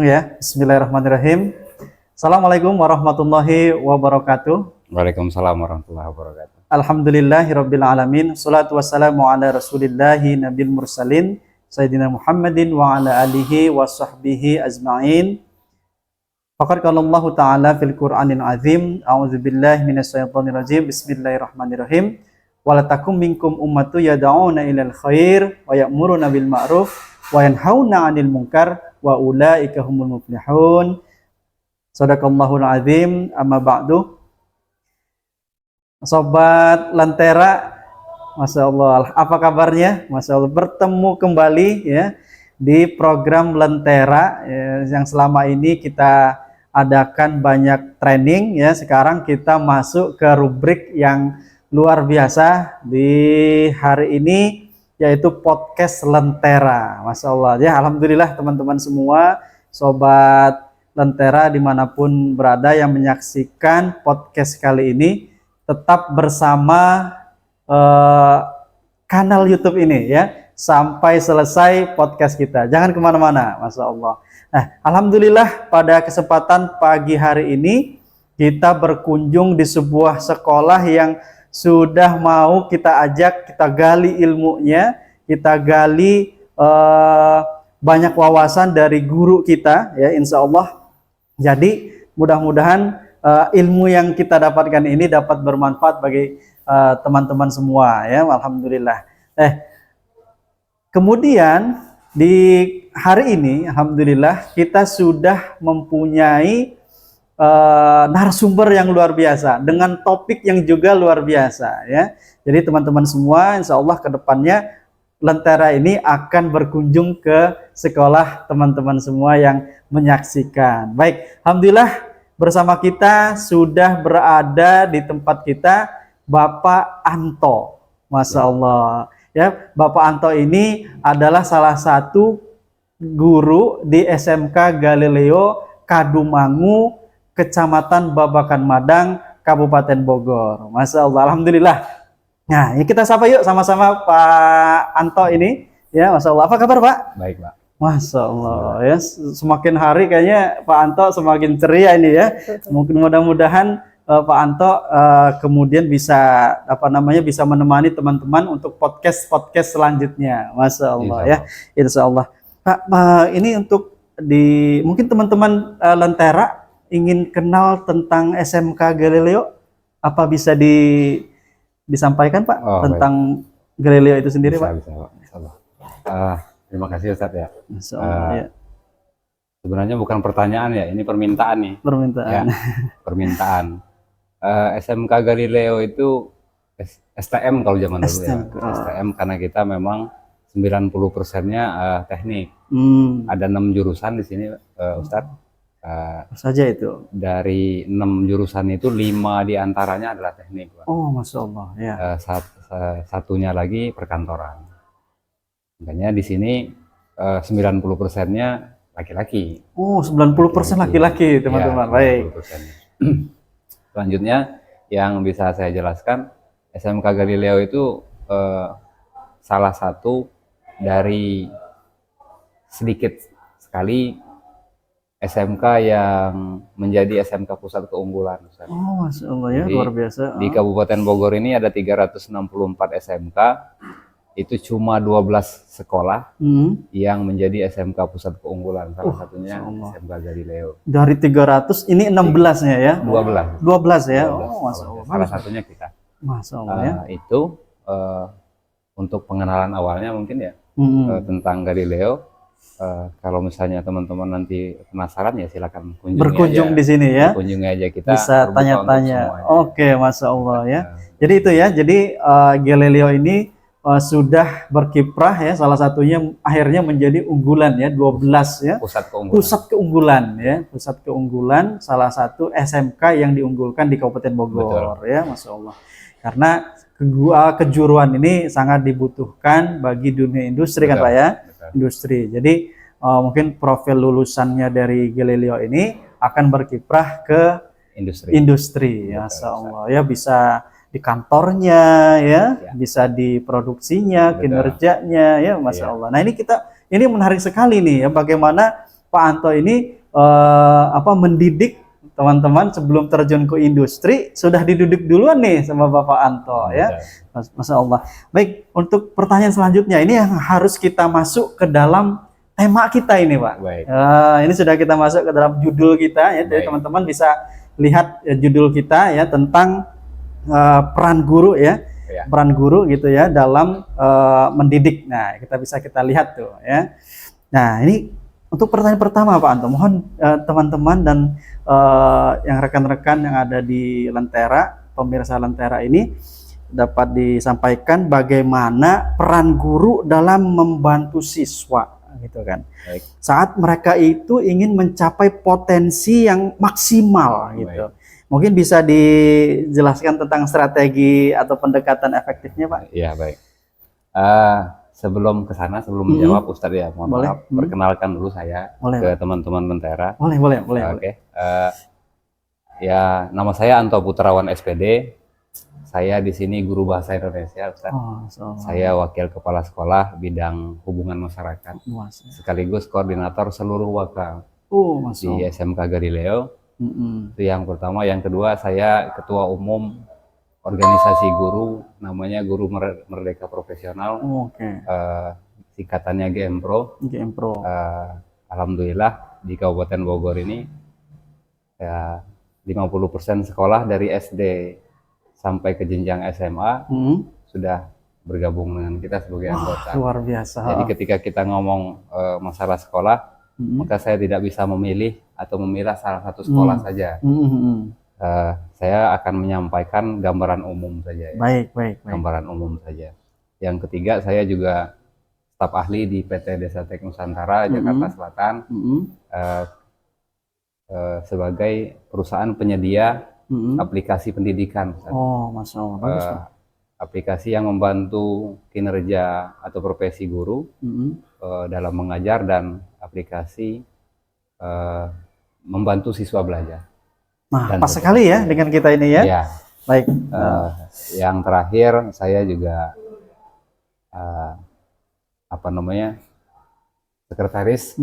Ya, Bismillahirrahmanirrahim. Assalamualaikum warahmatullahi wabarakatuh. Waalaikumsalam warahmatullahi wabarakatuh. Alhamdulillahirabbil alamin. Shalatu wassalamu ala Rasulillahi nabil mursalin Sayyidina Muhammadin wa ala alihi wa sahbihi ajma'in. Faqad qala Allah Ta'ala fil Qur'anil azim. A'udzubillahi minasyaitonir rajim. Bismillahirrahmanirrahim. Walatakum minkum ummatu yad'una ilal khair wa ya'muruna bil ma'ruf wa yanhauna 'anil munkar wa ulaika humul muflihun. Shadaqallahul azim. Amma ba'du. Sobat Lentera, Masya Allah, apa kabarnya? Masya Allah, bertemu kembali ya di program Lentera ya, yang selama ini kita adakan banyak training ya. Sekarang kita masuk ke rubrik yang luar biasa di hari ini, yaitu podcast Lentera. Masya Allah ya, alhamdulillah teman-teman semua, sobat Lentera dimanapun berada yang menyaksikan podcast kali ini, tetap bersama kanal YouTube ini ya, sampai selesai podcast kita. Jangan kemana-mana, Masya Allah. Nah, alhamdulillah pada kesempatan pagi hari ini kita berkunjung di sebuah sekolah yang sudah mau kita ajak, kita gali ilmunya, kita gali banyak wawasan dari guru kita ya, insya Allah. Jadi mudah-mudahan ilmu yang kita dapatkan ini dapat bermanfaat bagi teman-teman semua ya, alhamdulillah. Kemudian di hari ini alhamdulillah kita sudah mempunyai narasumber yang luar biasa dengan topik yang juga luar biasa ya. Jadi teman-teman semua, insya Allah ke depannya Lentera ini akan berkunjung ke sekolah teman-teman semua yang menyaksikan. Baik, alhamdulillah bersama kita sudah berada di tempat kita Bapak Anto. Masya Allah ya, Bapak Anto ini adalah salah satu guru di SMK Galileo Kadumangu, Kecamatan Babakan Madang, Kabupaten Bogor. Masya Allah, alhamdulillah. Nah, ya kita sapa yuk sama-sama Pak Anto ini. Ya, Masya Allah. Apa kabar Pak? Baik, Pak. Masya Allah ya, semakin hari kayaknya Pak Anto semakin ceria ini ya. Mungkin mudah-mudahan Pak Anto kemudian bisa bisa menemani teman-teman untuk podcast selanjutnya. Masya Allah ya, insya Allah. Pak, ini untuk mungkin teman-teman Lentera ingin kenal tentang SMK Galileo, apa bisa disampaikan Pak tentang baik. Galileo itu sendiri bisa, Pak? Bisa Pak, insya Allah. Terima kasih Ustadz ya. Insya Allah, ya. Sebenarnya bukan pertanyaan ya, ini permintaan nih. Permintaan. Ya, permintaan. SMK Galileo itu STM kalau zaman dulu ya. STM karena kita memang 90%-nya teknik. Ada 6 jurusan di sini Ustadz. Saja itu. Dari 6 jurusan itu 5 diantaranya adalah teknik, Pak. Oh, Masya Allah ya. Satunya lagi perkantoran. Makanya di sini 90%-nya laki-laki. Oh, 90% laki-laki, teman-teman. Ya, baik. Selanjutnya yang bisa saya jelaskan, SMK Galileo itu salah satu dari sedikit sekali SMK yang menjadi SMK pusat keunggulan. Ustaz. Oh, Masya Allah ya, jadi, luar biasa. Di Kabupaten Bogor ini ada 364 SMK, itu cuma 12 sekolah yang menjadi SMK pusat keunggulan. Salah satunya SMK Galileo. Dari 300, ini 16-nya ya? 12. 12 ya? 12. Oh, Masya Allah. Salah satunya kita. Masya Allah ya. Itu untuk pengenalan awalnya mungkin ya, tentang Galileo. Kalau misalnya teman-teman nanti penasaran ya silakan berkunjung di sini ya. Kunjungi aja, kita bisa tanya-tanya. Oke, Masya Allah ya. Jadi itu ya. Jadi Galileo ini sudah berkiprah ya, salah satunya akhirnya menjadi unggulan ya, 12 ya. Pusat keunggulan ya. Pusat keunggulan salah satu SMK yang diunggulkan di Kabupaten Bogor. Betul. Ya, Masya Allah. Karena kejuruan ini sangat dibutuhkan bagi dunia industri. Betul. Kan Pak ya. Industri. Jadi mungkin profil lulusannya dari Galileo ini akan berkiprah ke industri ya, Masya Allah ya, bisa di kantornya ya, bisa di produksinya, kinerjanya ya, Masya Allah. Nah ini menarik sekali nih ya, bagaimana Pak Anto ini mendidik teman-teman sebelum terjun ke industri, sudah dididik duluan nih sama Bapak Anto ya. Masya Allah. Baik, untuk pertanyaan selanjutnya ini yang harus kita masuk ke dalam tema kita ini, Pak. Ini sudah kita masuk ke dalam judul kita ya. Jadi teman-teman bisa lihat judul kita ya tentang peran guru ya. Peran guru gitu ya dalam mendidik. Nah, kita lihat tuh ya. Nah, ini untuk pertanyaan pertama Pak Anto, mohon teman-teman dan yang rekan-rekan yang ada di Lentera, pemirsa Lentera ini dapat disampaikan bagaimana peran guru dalam membantu siswa gitu kan. Baik. Saat mereka itu ingin mencapai potensi yang maksimal gitu. Mungkin bisa dijelaskan tentang strategi atau pendekatan efektifnya, Pak? Iya, baik. Sebelum ke sana, sebelum menjawab Ustadz ya, mohon maaf, perkenalkan dulu saya ke teman-teman Lentera. Boleh. Oke. Ya, nama saya Anto Putrawan SPD. Saya di sini guru bahasa Indonesia, Ustadz. Saya wakil kepala sekolah bidang hubungan masyarakat, sekaligus koordinator seluruh wakal di SMK Galileo. Itu yang pertama. Yang kedua, saya ketua umum organisasi guru, namanya Guru Merdeka Profesional. Singkatannya GMPRO. Alhamdulillah di Kabupaten Bogor ini ya 50% sekolah dari SD sampai ke jenjang SMA sudah bergabung dengan kita sebagai anggota. Luar biasa. Jadi ketika kita ngomong masalah sekolah, maka saya tidak bisa memilih atau memilah salah satu sekolah saja. Saya akan menyampaikan gambaran umum saja. Ya. Baik. Gambaran umum saja. Yang ketiga, saya juga staf ahli di PT Desa Tek Nusantara Jakarta Selatan sebagai perusahaan penyedia aplikasi pendidikan. Masya Allah. Aplikasi yang membantu kinerja atau profesi guru dalam mengajar, dan aplikasi membantu siswa belajar. Nah, pas sekali ya dengan kita ini ya. Ya. Baik. Yang terakhir, saya juga sekretaris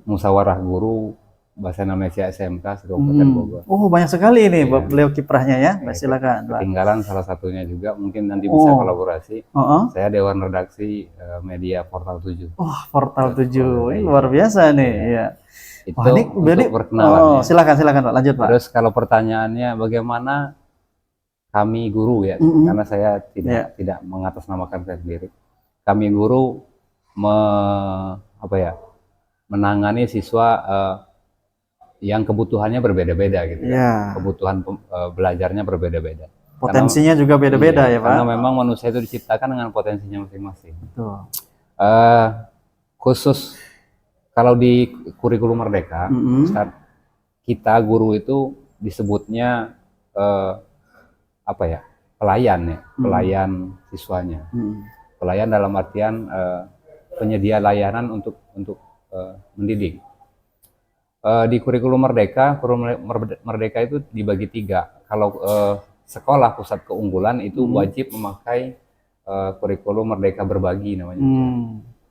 Musyawarah Guru Bahasa Indonesia SMK Kabupaten Bogor. Banyak sekali ini beliau kiprahnya ya. Silakan. Ketinggalan salah satunya juga, mungkin nanti bisa kolaborasi. Saya Dewan Redaksi Media Portal 7. Portal 7. Ini luar biasa nih. Ya. Itu untuk perkenalan. Silakan Pak, lanjut Pak. Terus kalau pertanyaannya bagaimana kami guru ya, karena saya tidak mengatasnamakan saya sendiri. Kami guru menangani siswa yang kebutuhannya berbeda-beda gitu ya. Kebutuhan belajarnya berbeda-beda. Potensinya juga beda-beda ya Pak. Karena memang manusia itu diciptakan dengan potensinya masing-masing. Betul. Khusus kalau di kurikulum Merdeka, kita guru itu disebutnya pelayan ya, pelayan siswanya. Pelayan dalam artian penyedia layanan untuk mendidik. Di kurikulum Merdeka itu dibagi 3. Kalau sekolah pusat keunggulan itu wajib memakai kurikulum Merdeka Berbagi namanya.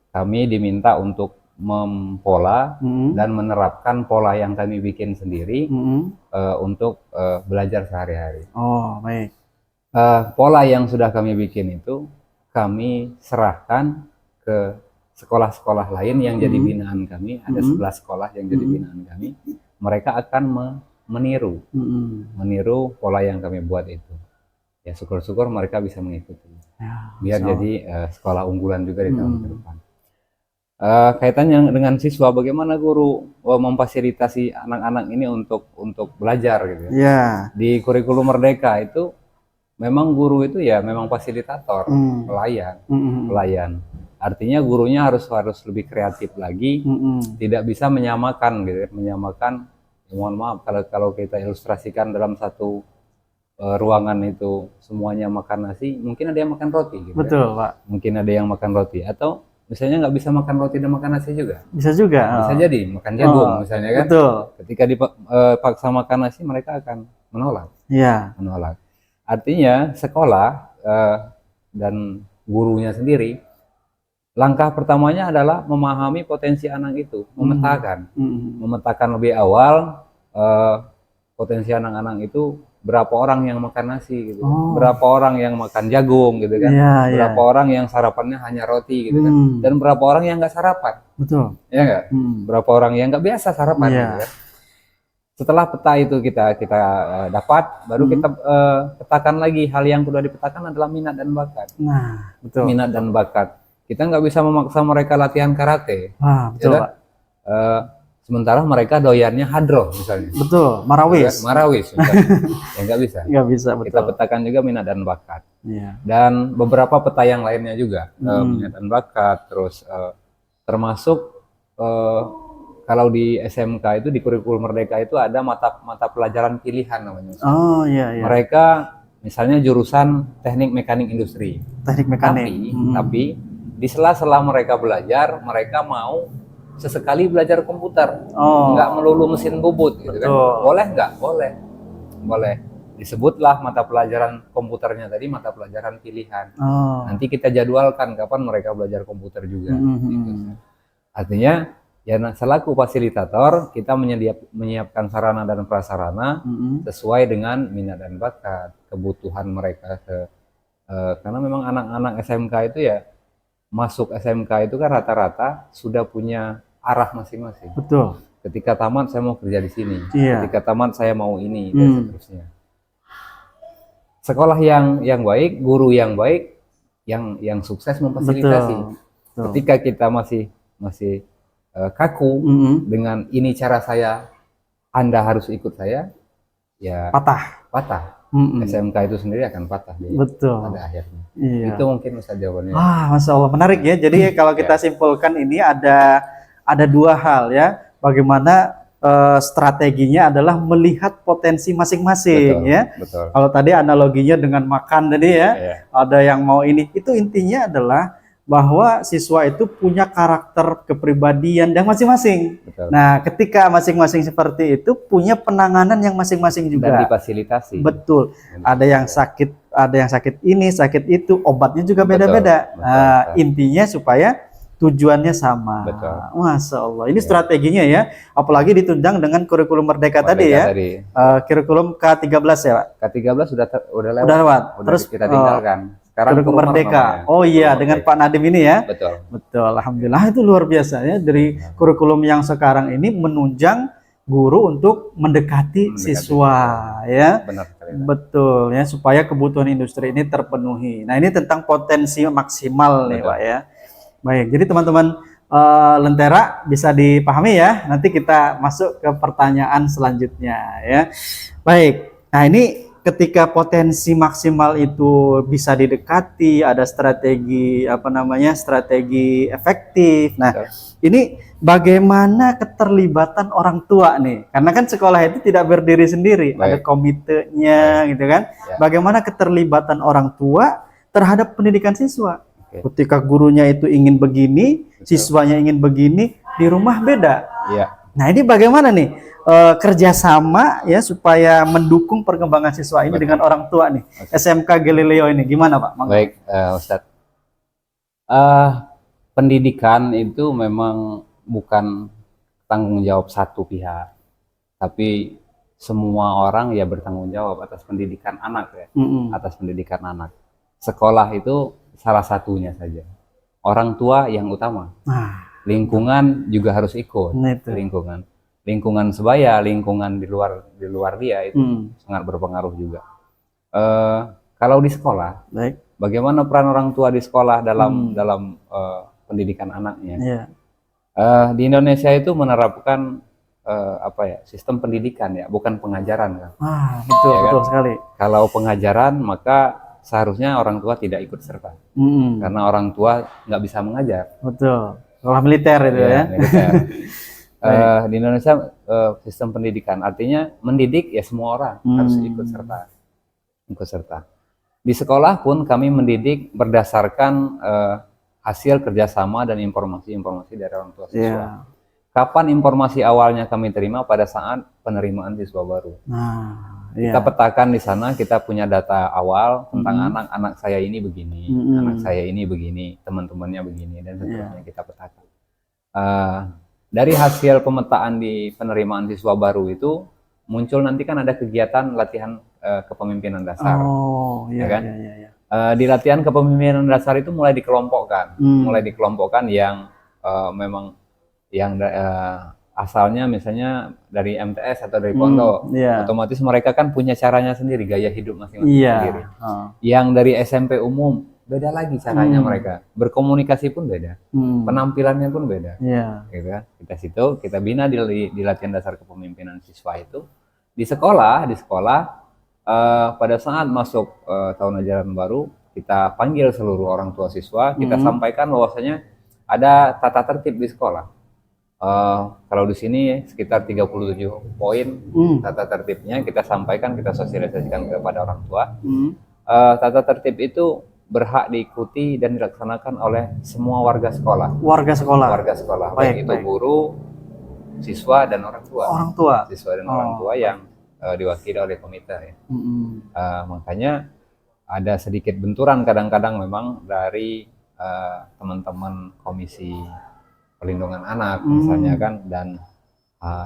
Kami diminta untuk mempola dan menerapkan pola yang kami bikin sendiri untuk belajar sehari-hari. Baik. Pola yang sudah kami bikin itu kami serahkan ke sekolah-sekolah lain yang jadi binaan kami. Ada 11 sekolah yang jadi binaan kami. Mereka akan meniru pola yang kami buat itu. Ya, syukur-syukur mereka bisa mengikuti. Biar jadi sekolah unggulan juga di tahun ke depan. Kaitannya dengan siswa, bagaimana guru memfasilitasi anak-anak ini untuk belajar gitu ya. Di kurikulum Merdeka itu memang guru itu ya memang fasilitator, pelayan. Artinya gurunya harus lebih kreatif lagi, tidak bisa menyamakan gitu ya. Menyamakan, mohon maaf kalau kita ilustrasikan dalam satu ruangan itu semuanya makan nasi, mungkin ada yang makan roti gitu. Betul, Pak. Mungkin ada yang makan roti, atau misalnya nggak bisa makan roti dan makan nasi juga. Bisa juga. Bisa jadi makan jagung misalnya kan. Betul. Ketika dipaksa makan nasi, mereka akan menolak. Iya. Menolak. Artinya sekolah dan gurunya sendiri langkah pertamanya adalah memahami potensi anak itu, memetakan lebih awal potensi anak-anak itu, berapa orang yang makan nasi gitu, berapa orang yang makan jagung gitu kan, berapa orang yang sarapannya hanya roti gitu kan, dan berapa orang yang nggak sarapan, ya nggak, berapa orang yang nggak biasa sarapan gitu kan. Setelah peta itu kita dapat, baru kita petakan lagi. Hal yang perlu dipetakan adalah minat dan bakat. Nah, betul. Minat dan bakat. Kita nggak bisa memaksa mereka latihan karate. Betul, ya, Pak. Sementara mereka doyannya hadroh misalnya. Betul, marawis. Marawis misalnya. Ya nggak bisa. Nggak bisa, betul. Kita petakan juga minat dan bakat. Dan beberapa peta yang lainnya juga. Minat dan bakat, terus termasuk kalau di SMK itu, di kurikulum Merdeka itu ada mata pelajaran pilihan namanya. Mereka misalnya jurusan teknik mekanik industri. Teknik mekanik. Tapi di sela-sela mereka belajar, mereka mau sesekali belajar komputer. Nggak melulu mesin bubut gitu kan. Boleh nggak? Boleh. Disebutlah mata pelajaran komputernya tadi mata pelajaran pilihan. Nanti kita jadwalkan kapan mereka belajar komputer juga. Gitu. Artinya ya, selaku fasilitator kita menyiapkan sarana dan prasarana sesuai dengan minat dan bakat, kebutuhan mereka. Karena memang anak-anak SMK itu ya, masuk SMK itu kan rata-rata sudah punya arah masing-masing. Betul. Ketika tamat saya mau kerja di sini. Ketika tamat saya mau ini dan seterusnya. Sekolah yang baik, guru yang baik, yang sukses memfasilitasi. Betul. Ketika kita masih kaku dengan ini cara saya, Anda harus ikut saya, ya patah. SMK itu sendiri akan patah pada akhirnya. Itu mungkin Ustaz jawabannya. Masya Allah, menarik ya. Jadi kalau kita simpulkan ini ada dua hal ya. Bagaimana strateginya adalah melihat potensi masing-masing ya. Betul. Kalau tadi analoginya dengan makan tadi ya, ada yang mau ini, itu intinya adalah bahwa siswa itu punya karakter kepribadian yang masing-masing. Nah, ketika masing-masing seperti itu punya penanganan yang masing-masing juga. Dan difasilitasi. Betul. Ada yang sakit ini, sakit itu, obatnya juga beda-beda. Intinya supaya tujuannya sama. Masya Allah. Ini strateginya ya. Apalagi ditunjang dengan kurikulum Merdeka tadi ya. Kurikulum K13 ya, Pak. K13 udah lewat. Terus kita tinggalkan. Kurikulum Merdeka. Dengan Pak Nadiem ini ya. Betul. Alhamdulillah, itu luar biasa ya. Dari kurikulum yang sekarang ini menunjang guru untuk mendekati siswa ya. Betul ya, supaya kebutuhan industri ini terpenuhi. Nah, ini tentang potensi maksimal nih Pak ya. Baik, jadi teman-teman Lentera bisa dipahami ya. Nanti kita masuk ke pertanyaan selanjutnya ya. Baik. Nah, ini ketika potensi maksimal itu bisa didekati, ada strategi strategi efektif. Nah, ini bagaimana keterlibatan orang tua nih? Karena kan sekolah itu tidak berdiri sendiri, ada komitenya gitu kan. Bagaimana keterlibatan orang tua terhadap pendidikan siswa? Ketika gurunya itu ingin begini, siswanya ingin begini, di rumah beda. Nah, ini bagaimana nih kerjasama ya supaya mendukung perkembangan siswa ini dengan orang tua nih? SMK Galileo ini gimana Pak? Baik, Ustadz. Pendidikan itu memang bukan tanggung jawab satu pihak, tapi semua orang ya bertanggung jawab atas pendidikan anak ya, atas pendidikan anak. Sekolah itu salah satunya saja. Orang tua yang utama. Lingkungan juga harus ikut. Lingkungan sebaya, lingkungan di luar dia itu sangat berpengaruh juga. Kalau di sekolah, bagaimana peran orang tua di sekolah dalam pendidikan anaknya? Di Indonesia itu menerapkan sistem pendidikan ya, bukan pengajaran kan? Betul sekali. Kalau pengajaran maka seharusnya orang tua tidak ikut serta, karena orang tua nggak bisa mengajar. Betul. Sekolah militer itu ya. Militer. Di Indonesia sistem pendidikan artinya mendidik ya semua orang harus ikut serta. Di sekolah pun kami mendidik berdasarkan hasil kerjasama dan informasi dari orang tua siswa. Kapan informasi awalnya kami terima? Pada saat penerimaan siswa baru. Kita petakan di sana, kita punya data awal tentang anak saya ini begini, anak saya ini begini, teman-temannya begini, dan seterusnya kita petakan. Dari hasil pemetaan di penerimaan siswa baru itu muncul nanti kan ada kegiatan latihan kepemimpinan dasar, ya kan? Di latihan kepemimpinan dasar itu mulai dikelompokkan yang memang yang asalnya misalnya dari MTS atau dari pondok, otomatis mereka kan punya caranya sendiri, gaya hidup masing-masing sendiri. Yang dari SMP umum beda lagi caranya mereka, berkomunikasi pun beda, penampilannya pun beda. Gitu kan? Kita bina di latihan dasar kepemimpinan siswa itu di sekolah pada saat masuk tahun ajaran baru, kita panggil seluruh orang tua siswa, kita sampaikan bahwasanya ada tata tertib di sekolah. Kalau di sini sekitar 37 poin tata tertibnya kita sampaikan, kita sosialisasikan kepada orang tua. Tata tertib itu berhak diikuti dan dilaksanakan oleh semua warga sekolah. Baik itu guru, siswa dan orang tua. Siswa dan orang tua yang diwakili oleh komite. Ya. Makanya ada sedikit benturan kadang-kadang memang dari teman-teman komisi perlindungan anak misalnya kan, dan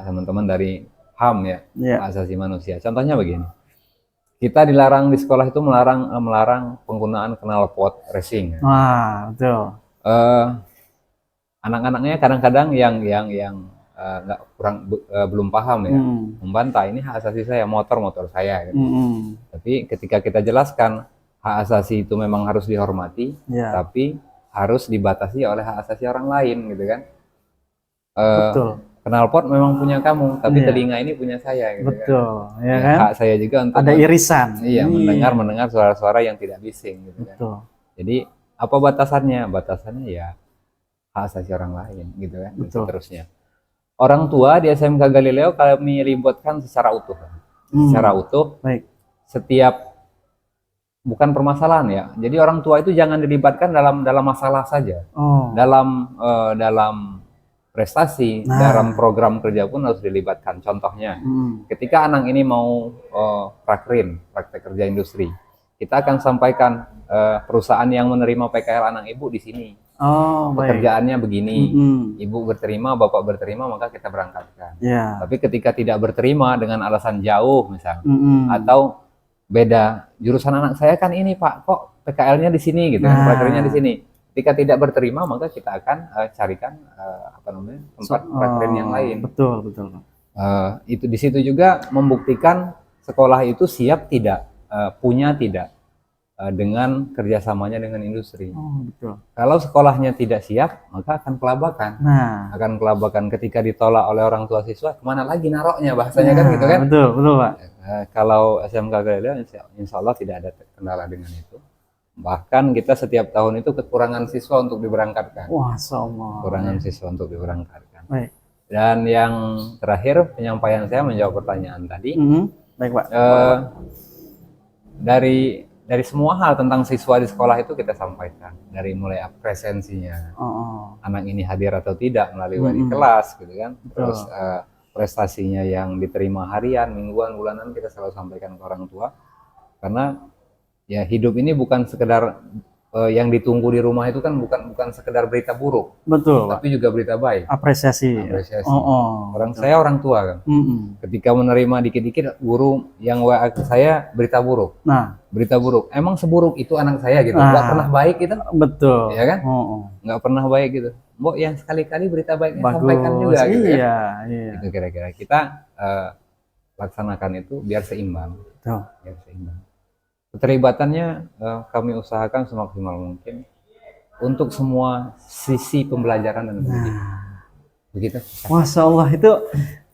teman-teman dari HAM ya, Hak Asasi Manusia. Contohnya begini, kita dilarang di sekolah itu melarang penggunaan knalpot racing. Betul. Anak-anaknya kadang-kadang yang belum paham ya, membantah ini hak asasi saya, motor saya. Gitu. Tapi ketika kita jelaskan hak asasi itu memang harus dihormati, tapi harus dibatasi oleh hak asasi orang lain, gitu kan? Betul. Knalpot memang punya kamu, tapi telinga ini punya saya, gitu kan? Ya kan? Hak saya juga untuk ada irisan. Mendengar suara-suara yang tidak bising, gitu kan? Jadi apa batasannya? Batasannya ya hak asasi orang lain, gitu kan? Dan seterusnya. Orang tua di SMK Galileo kami libatkan secara utuh, setiap bukan permasalahan ya. Jadi orang tua itu jangan dilibatkan dalam masalah saja. Dalam prestasi, dalam program kerja pun harus dilibatkan. Contohnya, ketika anak ini mau praktek kerja industri, kita akan sampaikan perusahaan yang menerima PKL anak ibu di sini. Pekerjaannya begini, ibu berterima, bapak berterima, maka kita berangkatkan. Tapi ketika tidak berterima dengan alasan jauh misalnya, atau beda jurusan anak saya kan ini Pak, kok PKL-nya di sini gitu, prakerjanya di sini. Ketika tidak berterima, maka kita akan carikan tempat prakerja yang lain. Betul. Itu di situ juga membuktikan sekolah itu siap tidak, punya tidak dengan kerjasamanya dengan industri. Kalau sekolahnya tidak siap, maka akan kelabakan. Ketika ditolak oleh orang tua siswa, kemana lagi naroknya, bahasanya kan gitu kan? Betul Pak. Kalau SMK Galileo insya Allah tidak ada kendala dengan itu. Bahkan kita setiap tahun itu kekurangan siswa untuk diberangkatkan. Baik. Dan yang terakhir, penyampaian saya menjawab pertanyaan tadi. Baik Pak. Dari semua hal tentang siswa di sekolah itu kita sampaikan, dari mulai presensinya, anak ini hadir atau tidak melalui wali kelas, gitu kan. Terus prestasinya yang diterima harian, mingguan, bulanan, kita selalu sampaikan ke orang tua, karena ya hidup ini bukan sekedar yang ditunggu di rumah itu kan bukan sekedar berita buruk, tapi juga berita baik. Apresiasi. Saya orang tua kan. Ketika menerima dikit-dikit guru yang WA ke saya berita buruk. Berita buruk. Emang seburuk itu anak saya gitu. Nggak pernah baik gitu. Betul. Ya kan? Nggak pernah baik gitu. Mbok yang sekali-kali berita baiknya sampaikan juga gitu ya. Itu kira-kira kita laksanakan itu biar seimbang. Biar seimbang. Keterlibatannya kami usahakan semaksimal mungkin untuk semua sisi pembelajaran dan pendidikan. Begitu. Masya Allah, itu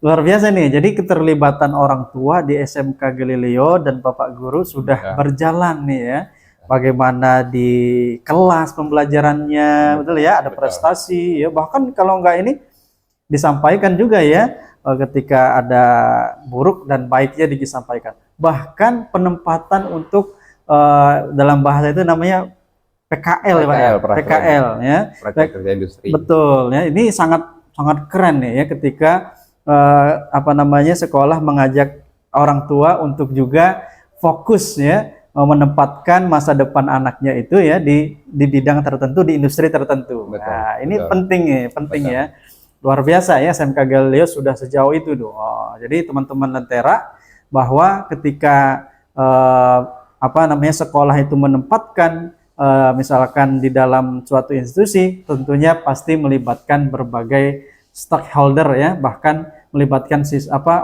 luar biasa nih. Jadi keterlibatan orang tua di SMK Galileo dan Bapak Guru sudah berjalan nih ya. Bagaimana di kelas pembelajarannya, betul ya, ada prestasi ya. Bahkan kalau enggak ini disampaikan juga ya, ketika ada buruk dan baiknya disampaikan. Bahkan penempatan untuk dalam bahasa itu namanya PKL ya Pak ya, PKL ya. Praktek kerja industri. Betul ya. Ini sangat keren nih ya ketika sekolah mengajak orang tua untuk juga fokus ya menempatkan masa depan anaknya itu ya di bidang tertentu, di industri tertentu. Betul, Nah, ini betul. penting Betul. ya. Luar biasa ya SMK Galileo sudah sejauh itu tuh. Jadi teman-teman Lentera bahwa ketika sekolah itu menempatkan misalkan di dalam suatu institusi, tentunya pasti melibatkan berbagai stakeholder ya, bahkan melibatkan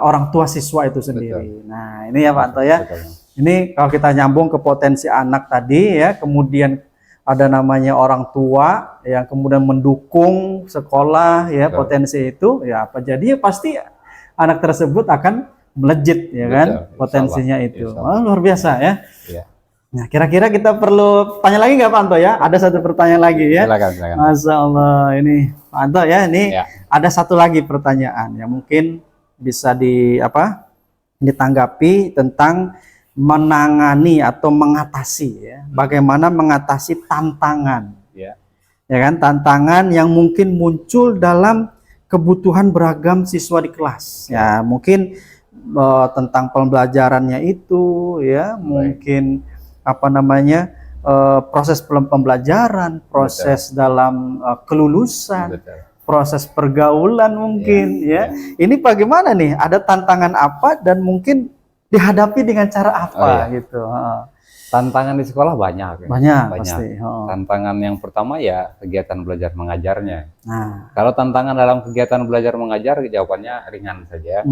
orang tua siswa itu sendiri. Betul. Nah, ini ya Pak Anto ya. Betul. Ini kalau kita nyambung ke potensi anak tadi ya, kemudian ada namanya orang tua yang kemudian mendukung sekolah ya. Betul. Potensi itu ya apa jadi ya pasti anak tersebut akan melejit ya. Betul. Kan potensinya itu. Luar biasa ya. Ya. Nah, kira-kira kita perlu tanya lagi nggak Pak Anto ya? Ada satu pertanyaan lagi ya. Silakan. Masya Allah, ini Pak Anto ya, ini ya. Ada satu lagi pertanyaan yang mungkin bisa ditanggapi tentang menangani atau mengatasi ya. Bagaimana mengatasi tantangan. Ya kan, tantangan yang mungkin muncul dalam kebutuhan beragam siswa di kelas. Ya, mungkin tentang pembelajarannya itu ya, mungkin proses pembelajaran, proses dalam kelulusan, proses pergaulan mungkin ya. Ini bagaimana nih? Ada tantangan apa dan mungkin dihadapi dengan cara apa gitu? Tantangan di sekolah banyak. Banyak. Pasti. Tantangan yang pertama ya kegiatan belajar mengajarnya. Nah, kalau tantangan dalam kegiatan belajar mengajar jawabannya ringan saja.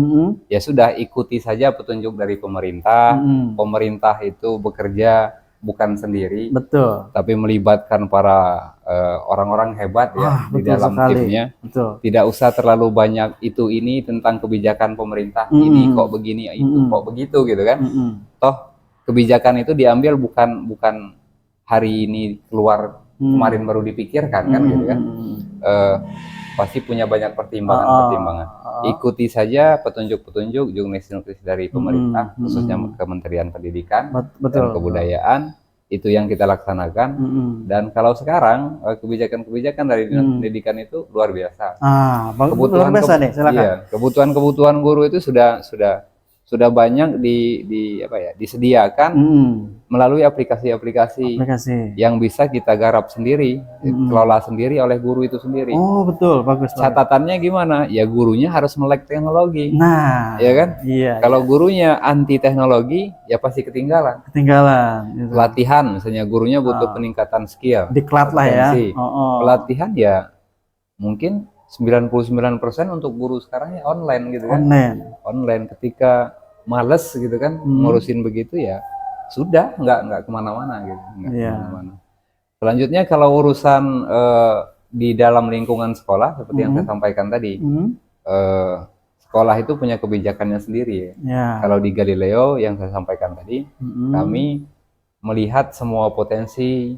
Ya sudah, ikuti saja petunjuk dari pemerintah. Pemerintah itu bekerja bukan sendiri. Betul. Tapi melibatkan para orang-orang hebat ya di dalam timnya. Betul. Tidak usah terlalu banyak ini tentang kebijakan pemerintah. Ini kok begini, itu kok begitu gitu kan. Toh kebijakan itu diambil bukan hari ini keluar, kemarin baru dipikirkan kan gitu kan. Pasti punya banyak pertimbangan. Ikuti saja petunjuk-petunjuk jurnis-jurnis dari pemerintah, khususnya Kementerian Pendidikan dan Kebudayaan. Itu yang kita laksanakan. Dan kalau sekarang kebijakan-kebijakan dari Dinas Pendidikan itu luar biasa. Luar biasa nih, silakan. Iya, kebutuhan guru itu sudah banyak disediakan melalui aplikasi-aplikasi yang bisa kita garap sendiri, kelola sendiri oleh guru itu sendiri. Oh betul, bagus. Catatannya gimana? Ya gurunya harus melek teknologi. Nah, ya kan? Iya. Kalau gurunya anti teknologi, ya pasti ketinggalan. Gitu. Pelatihan, misalnya gurunya butuh peningkatan skill. Diklat lah ya. Pelatihan ya mungkin 99% untuk guru sekarang ya online gitu kan. Online ketika males gitu kan ngurusin begitu ya sudah nggak kemana-mana gitu, kemana-mana. Selanjutnya kalau urusan di dalam lingkungan sekolah seperti yang saya sampaikan tadi, sekolah itu punya kebijakannya sendiri ya. Kalau di Galileo yang saya sampaikan tadi, kami melihat semua potensi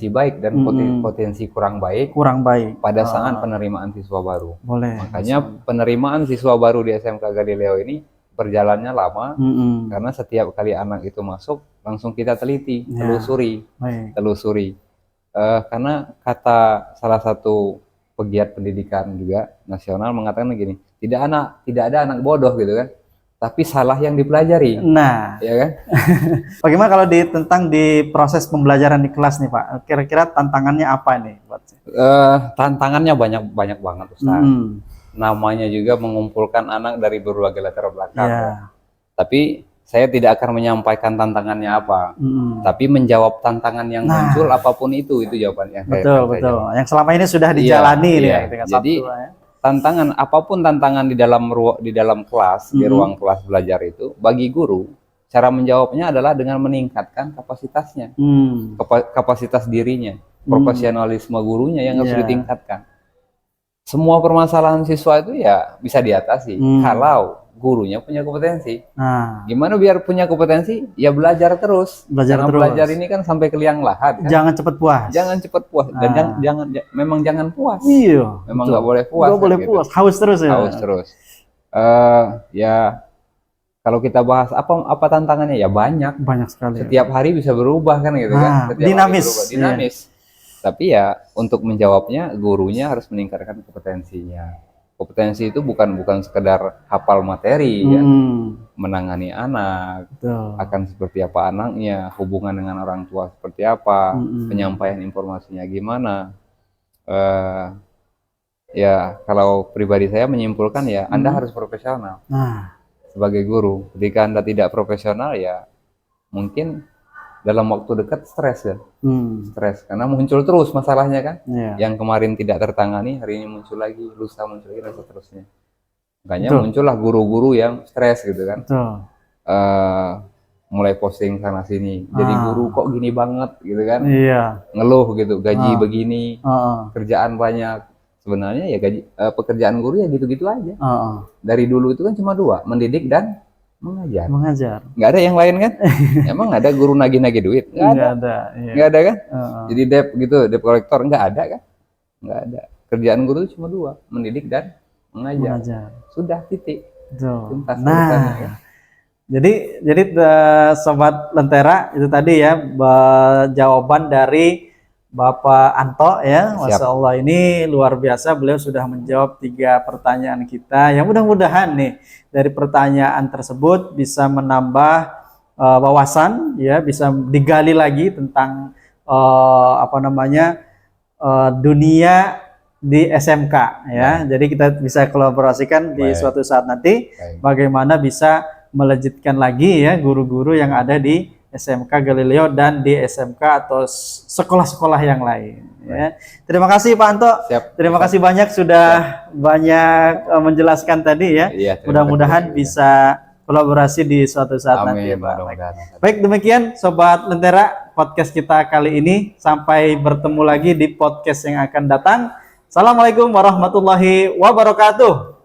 baik dan potensi kurang baik pada saat penerimaan siswa baru. Makanya penerimaan siswa baru di SMK Galileo ini berjalannya lama, karena setiap kali anak itu masuk langsung kita teliti, telusuri. Karena kata salah satu pegiat pendidikan juga nasional mengatakan begini, tidak ada anak bodoh gitu kan, tapi salah yang dipelajari. Nah, ya kan? Bagaimana kalau tentang di proses pembelajaran di kelas nih Pak? Kira-kira tantangannya apa nih? Tantangannya banyak banget Ustaz. Namanya juga mengumpulkan anak dari berbagai latar belakang. Tapi saya tidak akan menyampaikan tantangannya apa, tapi menjawab tantangan yang muncul apapun itu jawabannya. Betul. Yang selama ini sudah dijalani Jadi tantangan apapun tantangan di dalam kelas, di ruang kelas belajar itu, bagi guru cara menjawabnya adalah dengan meningkatkan kapasitasnya, kapasitas dirinya, profesionalisme gurunya yang harus ditingkatkan. Semua permasalahan siswa itu ya bisa diatasi kalau gurunya punya kompetensi. Gimana biar punya kompetensi? Ya belajar terus. Belajar ini kan sampai ke liang lahat. Kan? Jangan cepat puas. Dan jangan puas. Iya. Memang nggak boleh puas. Nggak boleh puas. Haus terus ya. Haus terus. Ya kalau kita bahas apa tantangannya ya banyak sekali. Setiap hari bisa berubah kan gitu kan. Dinamis. Tapi ya untuk menjawabnya gurunya harus meningkatkan kompetensinya. Kompetensi itu bukan sekedar hafal materi ya. menangani anak, Betul. akan seperti apa anaknya, hubungan dengan orang tua seperti apa, penyampaian informasinya gimana. Ya kalau pribadi saya menyimpulkan ya Anda harus profesional. Nah, sebagai guru. Ketika Anda tidak profesional ya mungkin dalam waktu dekat stres kan. Stres karena muncul terus masalahnya kan. Yang kemarin tidak tertangani hari ini muncul lagi, lusa muncul lagi dan seterusnya. Makanya muncullah guru-guru yang stres gitu kan. Mulai posting sana sini. Jadi guru kok gini banget gitu kan. Ngeluh gitu, gaji begini, kerjaan banyak. Sebenarnya ya pekerjaan guru ya gitu-gitu aja. Dari dulu itu kan cuma 2, mendidik dan mengajar. Nggak ada yang lain kan? Emang ada guru nagih-nagih duit? Nggak ada. Nggak ada kan? Jadi debt collector nggak ada kan? Nggak ada. Kerjaan guru itu cuma 2, mendidik dan mengajar. Sudah, titik. Tuntas urusannya kan? Jadi Sobat Lentera itu tadi ya jawaban dari Bapak Anto ya. Masya Allah ini luar biasa, beliau sudah menjawab 3 pertanyaan kita yang mudah-mudahan nih dari pertanyaan tersebut bisa menambah wawasan ya, bisa digali lagi tentang dunia di SMK ya. Jadi kita bisa kolaborasikan di suatu saat nanti bagaimana bisa melejitkan lagi ya guru-guru yang ada di SMK Galileo dan di SMK atau sekolah-sekolah yang lain ya. Terima kasih Pak Anto. Terima kasih banyak sudah banyak menjelaskan tadi ya. Mudah-mudahan bisa kolaborasi di suatu saat nanti Pak. Baik, demikian Sobat Lentera podcast kita kali ini. Sampai bertemu lagi di podcast yang akan datang. Assalamualaikum warahmatullahi wabarakatuh.